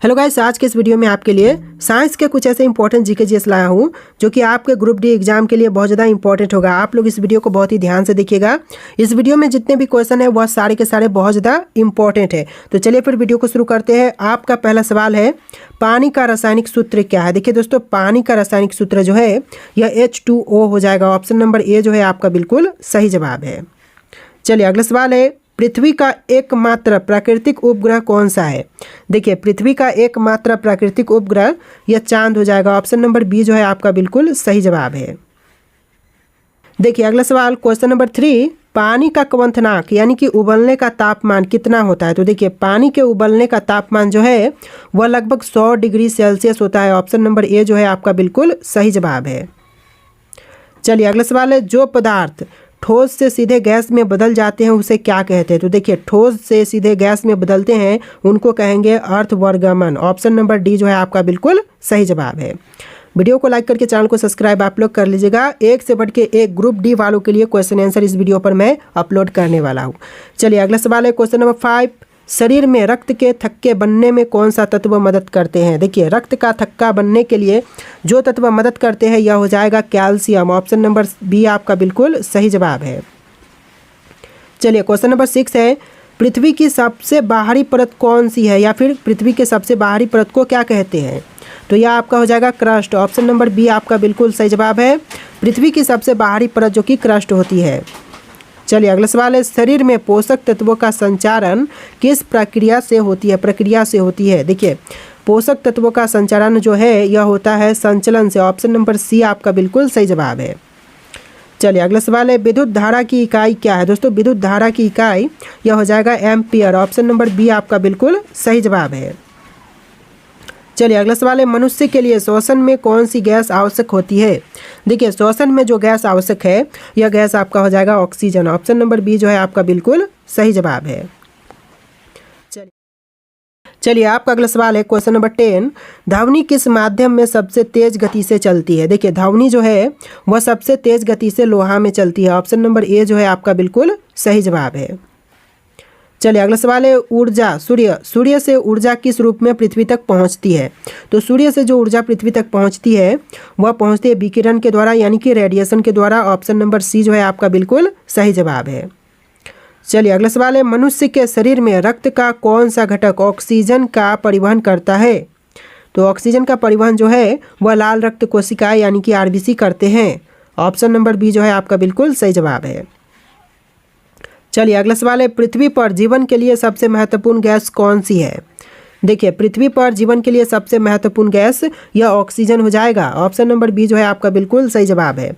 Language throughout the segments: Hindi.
हेलो गाइस, आज के इस वीडियो में आपके लिए साइंस के कुछ ऐसे इंपॉर्टेंट जीके जीएस लाया हूँ जो कि आपके ग्रुप डी एग्जाम के लिए बहुत ज़्यादा इंपॉर्टेंट होगा। आप लोग इस वीडियो को बहुत ही ध्यान से देखिएगा। इस वीडियो में जितने भी क्वेश्चन है वह सारे के सारे बहुत ज़्यादा इंपॉर्टेंट है। तो चलिए फिर वीडियो को शुरू करते हैं। आपका पहला सवाल है, पानी का रासायनिक सूत्र क्या है। देखिए दोस्तों, पानी का रासायनिक सूत्र जो है यह H2O हो जाएगा। ऑप्शन नंबर ए जो है आपका बिल्कुल सही जवाब है। चलिए अगला सवाल है, पृथ्वी का एकमात्र प्राकृतिक उपग्रह कौन सा है। देखिए, पृथ्वी का एकमात्र प्राकृतिक उपग्रह यह चांद हो जाएगा। ऑप्शन नंबर बी जो है आपका बिल्कुल सही जवाब है। देखिए अगला सवाल, क्वेश्चन नंबर 3, पानी का क्वथनांक यानी कि उबलने का तापमान कितना होता है। तो देखिए, पानी के उबलने का तापमान जो है वह लगभग 100 डिग्री सेल्सियस होता है। ऑप्शन नंबर ए जो है आपका बिल्कुल सही जवाब है। चलिए अगला सवाल है, जो पदार्थ ठोस से सीधे गैस में बदल जाते हैं उसे क्या कहते हैं। तो देखिए, ठोस से सीधे गैस में बदलते हैं उनको कहेंगे अर्थवर्गमन। ऑप्शन नंबर डी जो है आपका बिल्कुल सही जवाब है। वीडियो को लाइक करके चैनल को सब्सक्राइब आप लोग कर लीजिएगा। एक से बढ़ के एक ग्रुप डी वालों के लिए क्वेश्चन आंसर इस वीडियो पर मैं अपलोड करने वाला हूँ। चलिए अगला सवाल है, क्वेश्चन नंबर 5, शरीर में रक्त के थक्के बनने में कौन सा तत्व मदद करते हैं। देखिए, रक्त का थक्का बनने के लिए जो तत्व मदद करते हैं यह हो जाएगा कैल्शियम। ऑप्शन नंबर बी आपका बिल्कुल सही जवाब है। चलिए क्वेश्चन नंबर 6 है, पृथ्वी की सबसे बाहरी परत कौन सी है, या फिर पृथ्वी के सबसे बाहरी परत को क्या कहते हैं। तो यह आपका हो जाएगा क्रस्ट। ऑप्शन नंबर बी आपका बिल्कुल सही जवाब है। पृथ्वी की सबसे बाहरी परत जो कि क्रस्ट होती है। चलिए अगला सवाल है, शरीर में पोषक तत्वों का संचारण किस प्रक्रिया से होती है। देखिए, पोषक तत्वों का संचारण जो है यह होता है संचलन से। ऑप्शन नंबर सी आपका बिल्कुल सही जवाब है। चलिए अगला सवाल है, विद्युत धारा की इकाई क्या है। दोस्तों, विद्युत धारा की इकाई यह हो जाएगा एम्पियर। ऑप्शन नंबर बी आपका बिल्कुल सही जवाब है। चलिए अगला सवाल है, मनुष्य के लिए श्वसन में कौन सी गैस आवश्यक होती है। देखिए, श्वसन में जो गैस आवश्यक है यह गैस आपका हो जाएगा ऑक्सीजन। ऑप्शन नंबर बी जो है आपका बिल्कुल सही जवाब है। चलिए आपका अगला सवाल है, क्वेश्चन नंबर 10, ध्वनि किस माध्यम में सबसे तेज गति से चलती है। देखिए, ध्वनि जो है वह सबसे तेज गति से लोहा में चलती है। ऑप्शन नंबर ए जो है आपका बिल्कुल सही जवाब है। चलिए अगला सवाल है, ऊर्जा सूर्य से ऊर्जा किस रूप में पृथ्वी तक पहुंचती है। तो सूर्य से जो ऊर्जा पृथ्वी तक पहुंचती है वह पहुंचती है विकिरण के द्वारा यानी कि रेडिएशन के द्वारा। ऑप्शन नंबर सी जो है आपका बिल्कुल सही जवाब है। चलिए अगला सवाल है, मनुष्य के शरीर में रक्त का कौन सा घटक ऑक्सीजन का परिवहन करता है। तो ऑक्सीजन का परिवहन जो है वह लाल रक्त कोशिकाएं यानी कि आरबीसी करते हैं। ऑप्शन नंबर बी जो है आपका बिल्कुल सही जवाब है। चलिए अगला सवाल है, पृथ्वी पर जीवन के लिए सबसे महत्वपूर्ण गैस कौन सी है। देखिए, पृथ्वी पर जीवन के लिए सबसे महत्वपूर्ण गैस यह ऑक्सीजन हो जाएगा। ऑप्शन नंबर बी जो है आपका बिल्कुल सही जवाब है।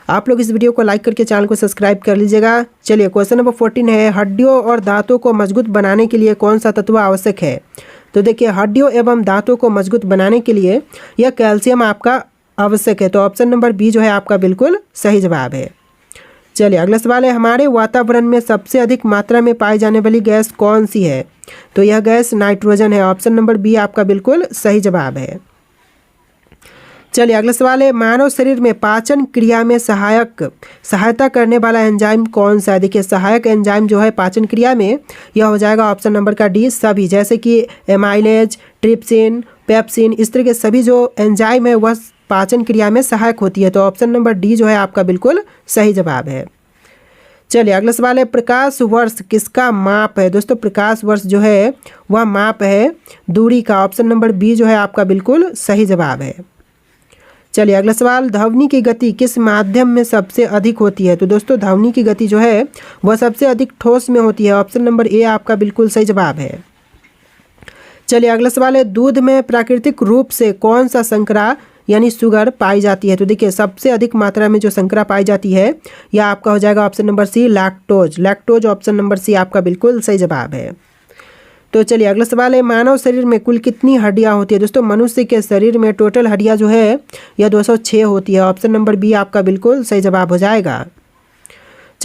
आप लोग इस वीडियो को लाइक करके चैनल को सब्सक्राइब कर लीजिएगा। चलिए क्वेश्चन नंबर 14 है, हड्डियों और दांतों को मजबूत बनाने के लिए कौन सा तत्व आवश्यक है। तो देखिए, हड्डियों एवं दांतों को मजबूत बनाने के लिए यह कैल्शियम आपका आवश्यक है। तो ऑप्शन नंबर बी जो है आपका बिल्कुल सही जवाब है। चलिए अगला सवाल है, हमारे वातावरण में सबसे अधिक मात्रा में पाई जाने वाली गैस कौन सी है। तो यह गैस नाइट्रोजन है। ऑप्शन नंबर बी आपका बिल्कुल सही जवाब है। चलिए अगला सवाल है, मानव शरीर में पाचन क्रिया में सहायता करने वाला एंजाइम कौन सा है। देखिए, सहायक एंजाइम जो है पाचन क्रिया में यह हो जाएगा ऑप्शन नंबर का डी सभी, जैसे कि एमाइलेज, ट्रिप्सिन, पेप्सिन, इस तरह के सभी जो एंजाइम है वह पाचन क्रिया में सहायक होती है। तो ऑप्शन नंबर डी जो है आपका बिल्कुल सही जवाब है। चलिए अगला सवाल है, प्रकाश वर्ष किसका माप है। दोस्तों, प्रकाश वर्ष जो है वह माप है दूरी का। ऑप्शन नंबर बी जो है आपका बिल्कुल सही जवाब है। चलिए अगला सवाल, ध्वनि की गति किस माध्यम में सबसे अधिक होती है। तो दोस्तों, ध्वनि की गति जो है वह सबसे अधिक ठोस में होती है। ऑप्शन नंबर ए आपका बिल्कुल सही जवाब है। चलिए अगला सवाल है, दूध में प्राकृतिक रूप से कौन सा शर्करा यानी शुगर पाई जाती है। तो देखिए, सबसे अधिक मात्रा में जो शर्करा पाई जाती है यह आपका हो जाएगा option number C lactose. Option number C आपका बिल्कुल सही जवाब है। तो चलिए अगला सवाल है, मानव शरीर में कुल कितनी हड्डियां होती है। दोस्तों, मनुष्य के शरीर में टोटल हड्डियां जो है यह 206 होती है। ऑप्शन नंबर बी आपका बिल्कुल सही जवाब हो जाएगा।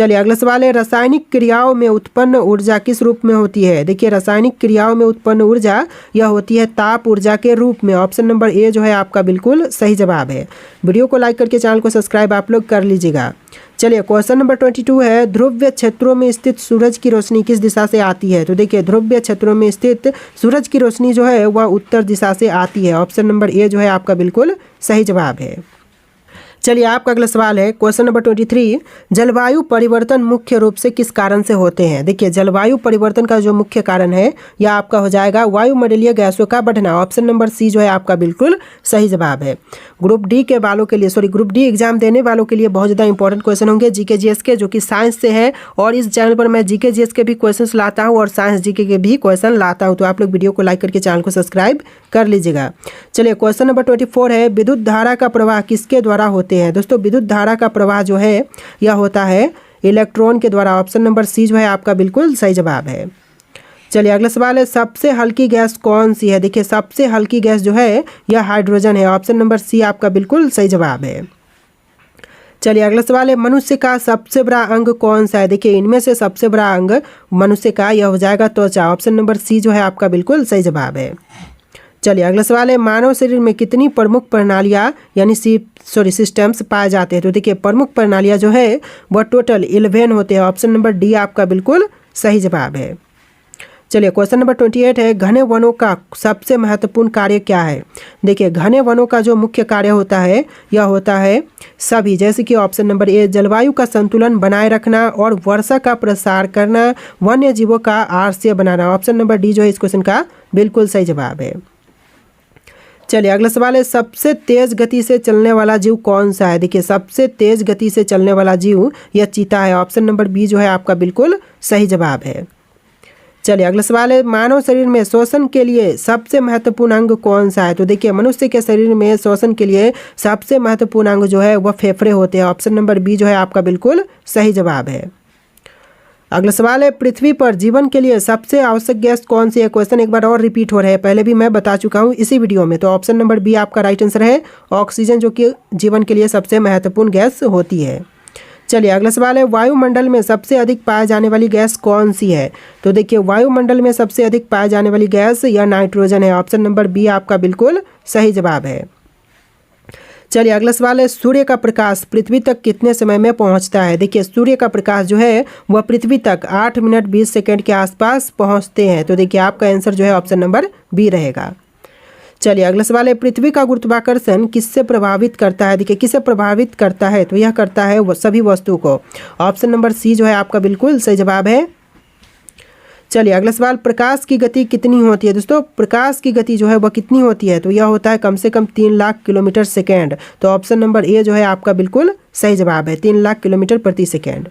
चलिए अगला सवाल है, रासायनिक क्रियाओं में उत्पन्न ऊर्जा किस रूप में होती है? देखिए रासायनिक क्रियाओं में उत्पन्न ऊर्जा यह होती है ताप ऊर्जा के रूप में। ऑप्शन नंबर ए जो है आपका बिल्कुल सही जवाब है। वीडियो को लाइक करके चैनल को सब्सक्राइब आप लोग कर लीजिएगा। चलिए क्वेश्चन नंबर 22 है, ध्रुवीय क्षेत्रों में स्थित सूरज की रोशनी किस दिशा से आती है? तो देखिए ध्रुवीय क्षेत्रों में स्थित सूरज की रोशनी जो है वह उत्तर दिशा से आती है। ऑप्शन नंबर ए जो है आपका बिल्कुल सही जवाब है। चलिए आपका अगला सवाल है, क्वेश्चन नंबर 23, जलवायु परिवर्तन मुख्य रूप से किस कारण से होते हैं? देखिए जलवायु परिवर्तन का जो मुख्य कारण है यह आपका हो जाएगा वायुमंडलीय गैसों का बढ़ना। ऑप्शन नंबर सी जो है आपका बिल्कुल सही जवाब है। ग्रुप डी के वालों के लिए ग्रुप डी एग्जाम देने वालों के लिए बहुत ज़्यादा इंपॉर्टेंट क्वेश्चन होंगे जीके जीएस के, जो कि साइंस से है। और इस चैनल पर मैं जीके जीएस के भी क्वेश्चन लाता हूँ और साइंस जीके के भी क्वेश्चन लाता हूँ। तो आप लोग वीडियो को लाइक करके चैनल को सब्सक्राइब कर लीजिएगा। चलिए क्वेश्चन नंबर 24 है, विद्युत धारा का प्रवाह किसके द्वारा होते हैं? दोस्तों विद्युत धारा का प्रवाह जो है यह होता है इलेक्ट्रॉन के द्वारा। ऑप्शन नंबर सी जो है आपका बिल्कुल सही जवाब है। चलिए अगला सवाल है, सबसे हल्की गैस कौन सी है? देखिए सबसे हल्की गैस जो है यह हाइड्रोजन है। ऑप्शन नंबर सी आपका बिल्कुल सही जवाब है। चलिए अगला सवाल है, मनुष्य का सबसे बड़ा अंग कौन सा है? देखिए इनमें से सबसे बड़ा अंग मनुष्य का यह हो जाएगा त्वचा। ऑप्शन नंबर सी जो है आपका बिल्कुल सही जवाब है। चलिए अगला सवाल है, मानव शरीर में कितनी प्रमुख प्रणालियाँ यानी सिस्टम्स पाए जाते हैं? तो देखिए प्रमुख प्रणालियाँ जो है वह टोटल 11 होते हैं। ऑप्शन नंबर डी आपका बिल्कुल सही जवाब है। चलिए क्वेश्चन नंबर 28 है, घने वनों का सबसे महत्वपूर्ण कार्य क्या है? देखिए घने वनों का जो मुख्य कार्य होता है यह होता है सभी, जैसे कि ऑप्शन नंबर ए जलवायु का संतुलन बनाए रखना और वर्षा का प्रसार करना, वन्य जीवों का आवासीय बनाना। ऑप्शन नंबर डी जो है इस क्वेश्चन का बिल्कुल सही जवाब है। चलिए अगला सवाल है, सबसे तेज गति से चलने वाला जीव कौन सा है? देखिए सबसे तेज गति से चलने वाला जीव यह चीता है। ऑप्शन नंबर बी जो है आपका बिल्कुल सही जवाब है। चलिए अगला सवाल है, मानव शरीर में श्वसन के लिए सबसे महत्वपूर्ण अंग कौन सा है? तो देखिए मनुष्य के शरीर में श्वसन के लिए सबसे महत्वपूर्ण अंग जो है वह फेफड़े होते हैं। ऑप्शन नंबर बी जो है आपका बिल्कुल सही जवाब है। अगला सवाल है, पृथ्वी पर जीवन के लिए सबसे आवश्यक गैस कौन सी है? क्वेश्चन एक बार और रिपीट हो रहा है, पहले भी मैं बता चुका हूँ इसी वीडियो में। तो ऑप्शन नंबर बी आपका राइट आंसर है, ऑक्सीजन, जो कि जीवन के लिए सबसे महत्वपूर्ण गैस होती है। चलिए अगला सवाल है, वायुमंडल में सबसे अधिक पाए जाने वाली गैस कौन सी है? तो देखिए वायुमंडल में सबसे अधिक पाए जाने वाली गैस यह नाइट्रोजन है। ऑप्शन नंबर बी आपका बिल्कुल सही जवाब है। चलिए अगला सवाल है, सूर्य का प्रकाश पृथ्वी तक कितने समय में पहुंचता है? देखिए सूर्य का प्रकाश जो है वह पृथ्वी तक 8 मिनट 20 सेकंड के आसपास पहुंचते हैं। तो देखिए आपका आंसर जो है ऑप्शन नंबर बी रहेगा। चलिए अगला सवाल है, पृथ्वी का गुरुत्वाकर्षण किससे प्रभावित करता है? देखिए किससे प्रभावित करता है? तो यह करता है सभी वस्तु को। ऑप्शन नंबर सी जो है आपका बिल्कुल सही जवाब है। चलिए अगला सवाल, प्रकाश की गति कितनी होती है? दोस्तों प्रकाश की गति जो है वह कितनी होती है? तो यह होता है कम से कम 3 लाख किलोमीटर सेकेंड। तो ऑप्शन नंबर ए जो है आपका बिल्कुल सही जवाब है, 3 लाख किलोमीटर प्रति सेकेंड।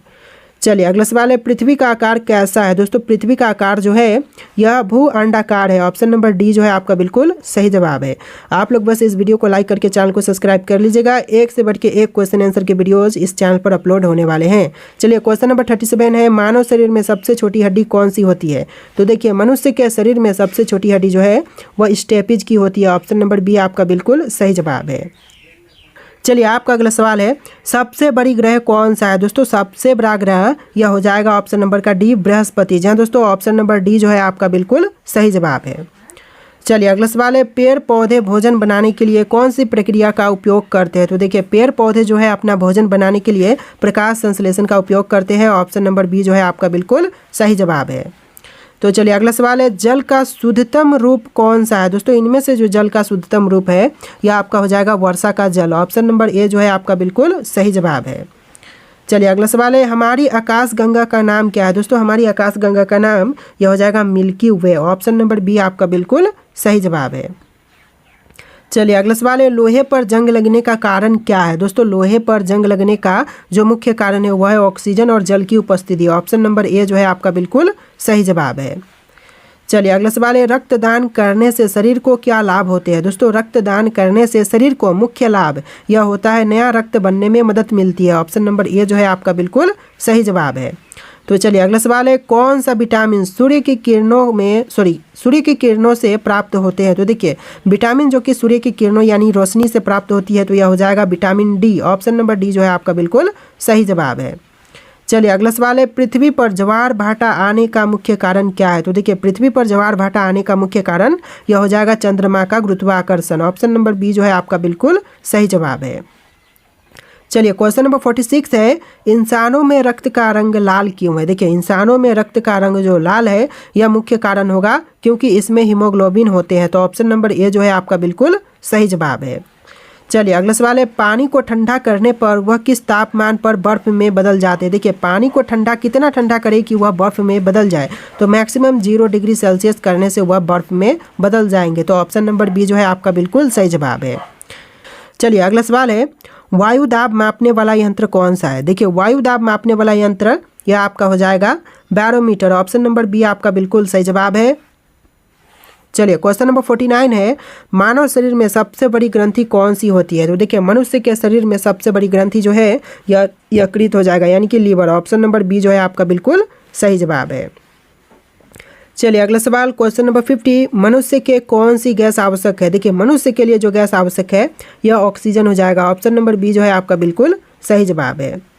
चलिए अगला सवाल है, पृथ्वी का आकार कैसा है? दोस्तों पृथ्वी का आकार जो है यह भू अंडाकार है। ऑप्शन नंबर डी जो है आपका बिल्कुल सही जवाब है। आप लोग बस इस वीडियो को लाइक करके चैनल को सब्सक्राइब कर लीजिएगा। एक से बढ़ के एक क्वेश्चन आंसर के वीडियोज इस चैनल पर अपलोड होने वाले हैं। चलिए क्वेश्चन नंबर 37 है, मानव शरीर में सबसे छोटी हड्डी कौन सी होती है? तो देखिए मनुष्य के शरीर में सबसे छोटी हड्डी जो है वह स्टेपिज की होती है। ऑप्शन नंबर बी आपका बिल्कुल सही जवाब है। चलिए आपका अगला सवाल है, सबसे बड़ी ग्रह कौन सा है? दोस्तों सबसे बड़ा ग्रह यह हो जाएगा ऑप्शन नंबर का डी बृहस्पति। जहाँ दोस्तों ऑप्शन नंबर डी जो है आपका बिल्कुल सही जवाब है। चलिए अगला सवाल है, पेड़ पौधे भोजन बनाने के लिए कौन सी प्रक्रिया का उपयोग करते हैं? तो देखिए पेड़ पौधे जो है अपना भोजन बनाने के लिए प्रकाश संश्लेषण का उपयोग करते हैं। ऑप्शन नंबर बी जो है आपका बिल्कुल सही जवाब है। तो चलिए अगला सवाल है, जल का शुद्धतम रूप कौन सा है? दोस्तों इनमें से जो जल का शुद्धतम रूप है यह आपका हो जाएगा वर्षा का जल। ऑप्शन नंबर ए जो है आपका बिल्कुल सही जवाब है। चलिए अगला सवाल है, हमारी आकाश गंगा का नाम क्या है? दोस्तों हमारी आकाश गंगा का नाम यह हो जाएगा मिल्की वे। ऑप्शन नंबर बी आपका बिल्कुल सही जवाब है। चलिए अगला सवाल है, लोहे पर जंग लगने का कारण क्या है? दोस्तों लोहे पर जंग लगने का जो मुख्य कारण है वह है ऑक्सीजन और जल की उपस्थिति। ऑप्शन नंबर ए जो है आपका बिल्कुल सही जवाब है। चलिए अगला सवाल है, रक्तदान करने से शरीर को क्या लाभ होते हैं? दोस्तों रक्तदान करने से शरीर को मुख्य लाभ यह होता है नया रक्त बनने में मदद मिलती है। ऑप्शन नंबर ए जो है आपका बिल्कुल सही जवाब है। तो चलिए अगला सवाल है, कौन सा विटामिन सूर्य की किरणों से प्राप्त होते हैं? तो देखिए विटामिन जो कि सूर्य की किरणों यानी रोशनी से प्राप्त होती है तो यह हो जाएगा vitamin D. Option number D जो है आपका बिल्कुल सही जवाब है। चलिए अगला सवाल है, पृथ्वी पर ज्वार भाटा आने का मुख्य कारण क्या है? तो देखिए पृथ्वी पर ज्वार भाटा आने का मुख्य कारण यह हो जाएगा चंद्रमा का गुरुत्वाकर्षण। ऑप्शन नंबर बी जो है आपका बिल्कुल सही जवाब है। चलिए क्वेश्चन नंबर 46 है, इंसानों में रक्त का रंग लाल क्यों है? देखिए इंसानों में रक्त का रंग जो लाल है यह मुख्य कारण होगा क्योंकि इसमें हीमोग्लोबिन होते हैं। तो ऑप्शन नंबर ए जो है आपका बिल्कुल सही जवाब है। चलिए अगला सवाल है, पानी को ठंडा करने पर वह किस तापमान पर बर्फ में बदल जाते हैं? देखिए पानी को ठंडा कितना ठंडा करे कि वह बर्फ में बदल जाए? तो मैक्सिमम 0 डिग्री सेल्सियस करने से वह बर्फ में बदल जाएंगे। तो ऑप्शन नंबर बी जो है आपका बिल्कुल सही जवाब है। चलिए अगला सवाल है, वायु दाब मापने वाला यंत्र कौन सा है? देखिए वायु दाब मापने वाला यंत्र यह आपका हो जाएगा बैरोमीटर। ऑप्शन नंबर बी आपका बिल्कुल सही जवाब है। चलिए क्वेश्चन नंबर 49 है, मानव शरीर में सबसे बड़ी ग्रंथि कौन सी होती है? तो देखिए मनुष्य के शरीर में सबसे बड़ी ग्रंथि जो है यह यकृत हो जाएगा, यानी कि लीवर। ऑप्शन नंबर बी जो है आपका बिल्कुल सही जवाब है। चलिए अगला सवाल क्वेश्चन नंबर 50, मनुष्य के कौन सी गैस आवश्यक है? देखिए मनुष्य के लिए जो गैस आवश्यक है यह ऑक्सीजन हो जाएगा। ऑप्शन नंबर बी जो है आपका बिल्कुल सही जवाब है।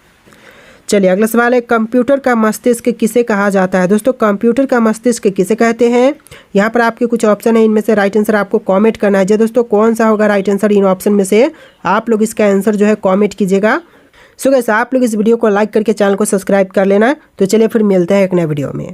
चलिए अगला सवाल है, कंप्यूटर का मस्तिष्क किसे कहा जाता है? दोस्तों कंप्यूटर का मस्तिष्क किसे कहते हैं? यहाँ पर आपके कुछ ऑप्शन है, इनमें से राइट आंसर आपको कमेंट करना है। दोस्तों कौन सा होगा राइट आंसर इन ऑप्शन में से? आप लोग इसका आंसर जो है कमेंट कीजिएगा। सो गाइस आप लोग इस वीडियो को लाइक करके चैनल को सब्सक्राइब कर लेना। तो चलिए फिर मिलते हैं एक नए वीडियो में।